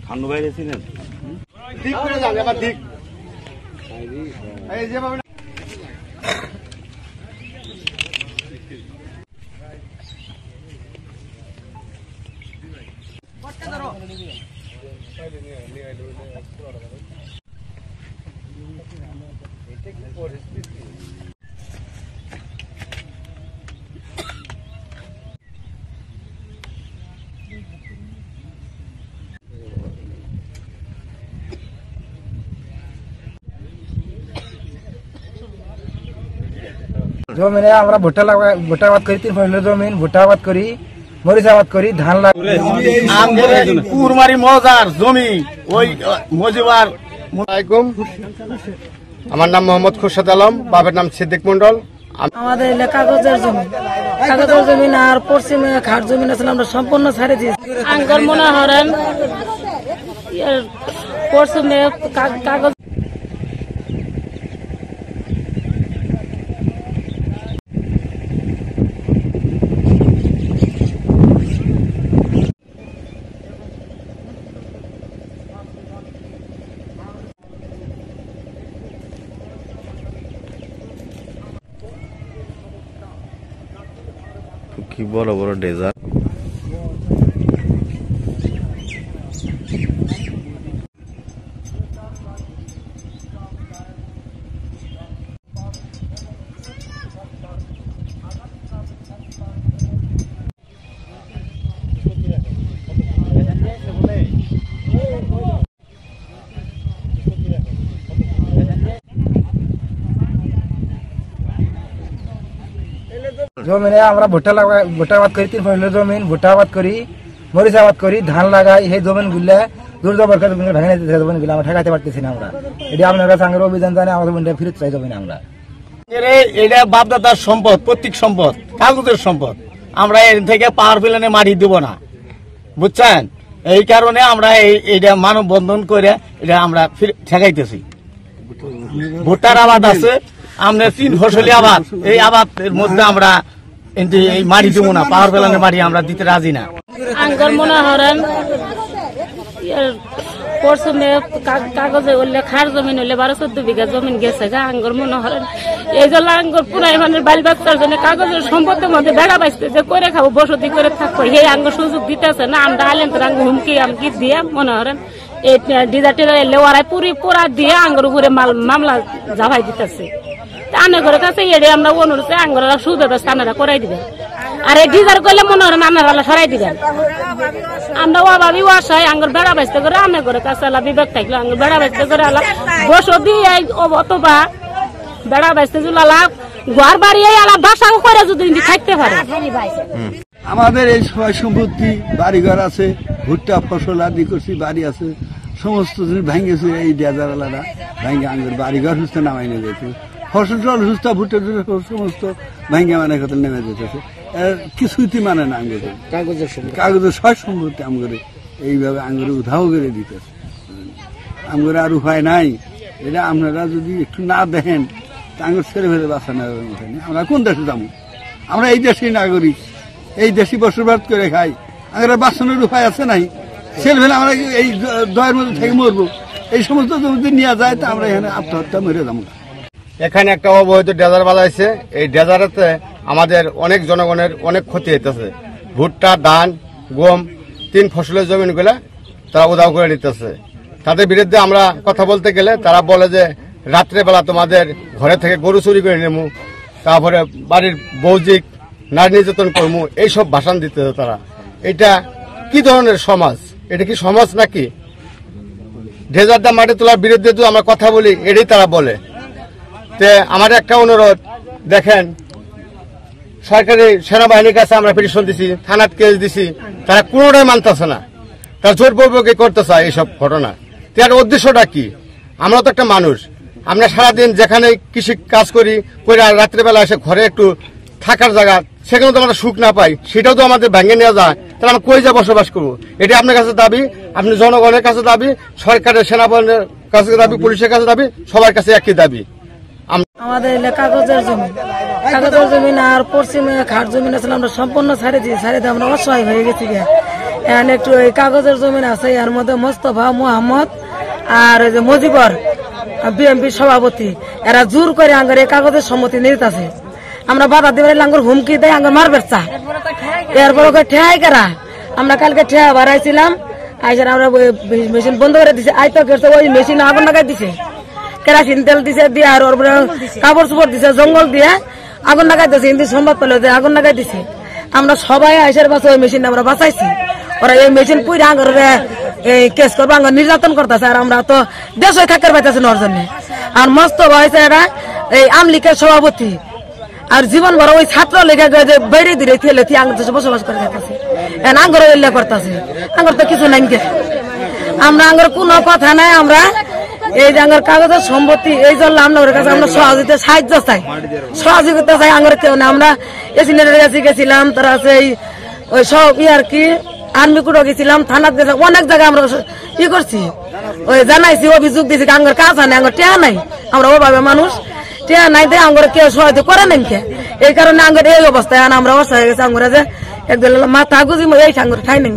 খান্ডু বাইরে ছিলেন ঠিক করে যান এবার ঠিক এই যে বাবা জমিনে আমরা ভুট্টা আবাদ করি 3 ফসলের জমিন ভুট্টা আবাদ করি মরিচ আবাদ করি ধান লাগাই কুরমারি মজার জমি ওই মজিবার আমার নাম মোহাম্মদ খুরশেদ আলম বাবার নাম সিদ্দিক মন্ডল আমাদের কাগজের জমিন আর পশ্চিমে খাট জমিন আছে আমরা সম্পূর্ণ ছাড়ে দিয়েছি আঙ্গর মনে হরেন পশ্চিমে কাগজ কি বড় বড় ডেজার্ট জমিনে আমরা ভুট্টা আবাদ করি 3 ফসলের জমিন ভুট্টা আবাদ করি মরিচ আবাদ করি ধান লাগাই সেই জমিন গুলা দূর জবর ভেঙে জমিন গুলা আমরা ঠেকাতে পারতেছি না আমরা এটি আপনার কাছে আঙ্গের অভিযান জানে আমাদের জমিনটা ফিরত চাই জমিন আমরা এটা বাপদাদার সম্পদ প্রত্যেক সম্পদ কাগজের সম্পদ আমরা এর থেকে পাওয়ার প্ল্যানে মাটি দেব না বুঝছেন এই কারণে আমরা এইটা মানববন্ধন করে এটা আমরা ঠেকাইতেছি ভুট্টার আবাদ আছে আমরা 3 ফসলি আবাদ এই আবাদের মধ্যে আমরা এই মাটি দেবো না পাওয়ার প্ল্যানে মাটি আমরা দিতে রাজি না আঙ্গর মনে হরেন পশ্চিমে কাগজে উঠলে খার জমিন হলে 12-14 বিঘা জমিন গেছে গা আঙ্গর মনে হরেন এই জন্য আঙ্গর পুরাই মানে বাল বাচ্চার জন্য কাগজের সম্পদের মধ্যে বেড়া বাইতে যে করে খাবো বসতি করে থাকবো সেই আঙ্গর সুযোগ দিতেছে না আমরা আলেন তোর আঙ্গ হুমকি আমকি দিয়ে মনে হরেন এই ডিজার্টের এলে ওরাই পুরা দিয়ে আঙ্গর উপরে মামলা জাভাই দিতেছে আনাগরের কাছে এড়ে আমরা অনুরোধ আঙ্গরা সুব্যবস্থা আপনারা করাই দিবেন আর এই ডিজার করলে মনে হরেন আপনারা সরাই দিবেন আমরা অভাবী অসহায় আঙ্গুর বেড়া বাঁচতে করে আনাগরের কাছে আলা বিবেক থাকলো আঙ্গুর বেড়া বাঁচতে করে আলা বসতি অথবা বেড়া বাঁচতে জুলালা ঘর বাড়ি আলা বাসাও করে যদি থাকতে পারে আমাদের এই সবাই সম্পত্তি বাড়িঘর আছে ভুট্টা ফসল আদি করছি বাড়ি আছে সমস্ত জিনিস ভেঙেছে এই ডেজার আলাদা ভেঙে আঙ্গুর বাড়িঘর সুস্থ নামাই নিয়ে যেতে ফসল টল সুস্থ ভুট্টা সমস্ত ভেঙে মানে কথা নেমে যেতেছে কিছুই মানে না আঙ্গুর কাগজের সব সম্পত্তি আঙ্গুরে এইভাবে আঙ্গুরে উধাও করে দিতেছে আঙ্গুরে আর উপায় নাই এটা আপনারা যদি একটু না দেখেন আঙ্গুর ছেড়ে ফেলে বাঁচানো আমরা কোন দেশে যাবো আমরা এই দেশেই নাগরিক এই দেশি বসবাস করে খাই আঙ্গুরে বাঁচানোর উপায় আছে নাই ছেড়ে ফেলে আমরা এই দয়ের মধ্যে থেকে মরবো এই সমস্ত যদি নিয়ে যায় তা আমরা এখানে আত্মহত্যা মরে যাবো এখানে একটা অবৈধ ডেজার বাজাইছে এই ডেজারেতে আমাদের অনেক জনগণের অনেক ক্ষতি হইতেছে ভুট্টা ধান গম 3 ফসলের জমিনগুলা তারা উধাও করে নিতেছে তাদের বিরুদ্ধে আমরা কথা বলতে গেলে তারা বলে যে রাত্রেবেলা তোমাদের ঘরে থেকে গরু চুরি করে নেবো তারপরে বাড়ির বৌজিক নারী নির্যাতন করবো এইসব ভাষণ দিতেছে তারা এটা কি ধরনের সমাজ এটা কি সমাজ নাকি ডেজারটা মাটি তোলার বিরুদ্ধে তো আমরা কথা বলি এটাই তারা বলে আমার একটা অনুরোধ দেখেন সরকারি সেনাবাহিনীর কাছে আমরা পিটিশন দিছি থানাত কেস দিছি তারা কোনোটাই মানতেছে না তারা জোরপূর্বক করতেছে এইসব ঘটনা তার উদ্দেশ্যটা কি আমরা তো একটা মানুষ আমরা সারাদিন যেখানে কৃষি কাজ করি আর রাত্রেবেলা এসে ঘরে একটু থাকার জায়গা সেখানে তো আমরা সুখ না পাই সেটাও তো আমাদের ভেঙে নেওয়া যায় তাহলে আমরা কই যা বসবাস করবো এটা আপনার কাছে দাবি আপনি জনগণের কাছে দাবি সরকারের সেনাবাহিনীর কাছে দাবি পুলিশের কাছে দাবি সবার কাছে একই দাবি আমাদের কাগজের জমি আর পশ্চিমে খাট জমি আছে, আমরা সম্পূর্ণ ছাড়ে দিয়ে আমরা অসহায় হয়ে গেছি। এখন একটু এই কাগজের জমি আছে, এর মধ্যে মোস্তফা, মোহাম্মদ আর যে মজিবর বিএনপি সভাপতি, এরা জোর করে আঙ্গার এই কাগজের সম্মতি নিতেছে। আমরা বাধা দিবার আঙ্গুর হুমকি দেয়, আঙ্গুর মারবে চা, এরপর ওকে ঠেয়াই করা। আমরা কালকে ঠেয়া বাড়াইছিলাম, আইসার আমরা মেশিন বন্ধ করে দিছে, আইতো করছে ওই মেশিন আগুন লাগাই দিছে, কেরাসিন তেল দিছে দিয়ে আর ওর কাপড় চোপড় দিছে, জঙ্গল দিয়ে আগুন লাগাই দিছে। হিন্দি সংবাদ পেল যে আগুন লাগাই দিছে। আমরা সবাই আইসার বাসে ওই মেশিন আমরা বাঁচাইছি। ওরা এই মেশিন পুইরা আঙ্গুর কেস করবো, আঙ্গুর নির্যাতন করতেছে। আর আমরা তো দেশে থাকার পাইতেছি ওর জন্য। আর মস্ত হয়েছে এরা এই আমলিকের সভাপতি, আর জীবন ভর ওই ছাত্র লেখা যে বাইরে দিলে থেলে আঙ্গুর দেশে বসবাস করে যাচ্ছে, আঙ্গুর উল্লেখ করতেছে। আঙ্গুর তো কিছু নাই, আমরা আঙ্গুর কোনো কথা নাই। আমরা এই যে আঙ্গুর কাগজের সম্পত্তি এই জন্য আমরা কাছে আমরা সহযোগিতা সাহায্য চাই, সহযোগিতা চাই। আঙ্গুর কেউ না, আমরা এসিনের কাছে গেছিলাম, তারা আছে ওই সব আর কি আর্মি কোর্টও গেছিলাম, থানাত গেছিলাম, অনেক জায়গায় আমরা ই করছি, ওই জানাইছি, অভিযোগ দিয়েছি। আঙ্গুর কাজ নাই, আঙ্গুর টেয়া নাই, আমরা ওভাবে মানুষ টেয়া নাই দেয়, আঙ্গুর কেউ সহায়তা করে নাই। এই কারণে আঙ্গুর এই অবস্থায় আমরা অসহায় হয়ে গেছে। আঙ্গুর যে একদম মাথা গুজি এই আঙ্গুর ঠাই নেই।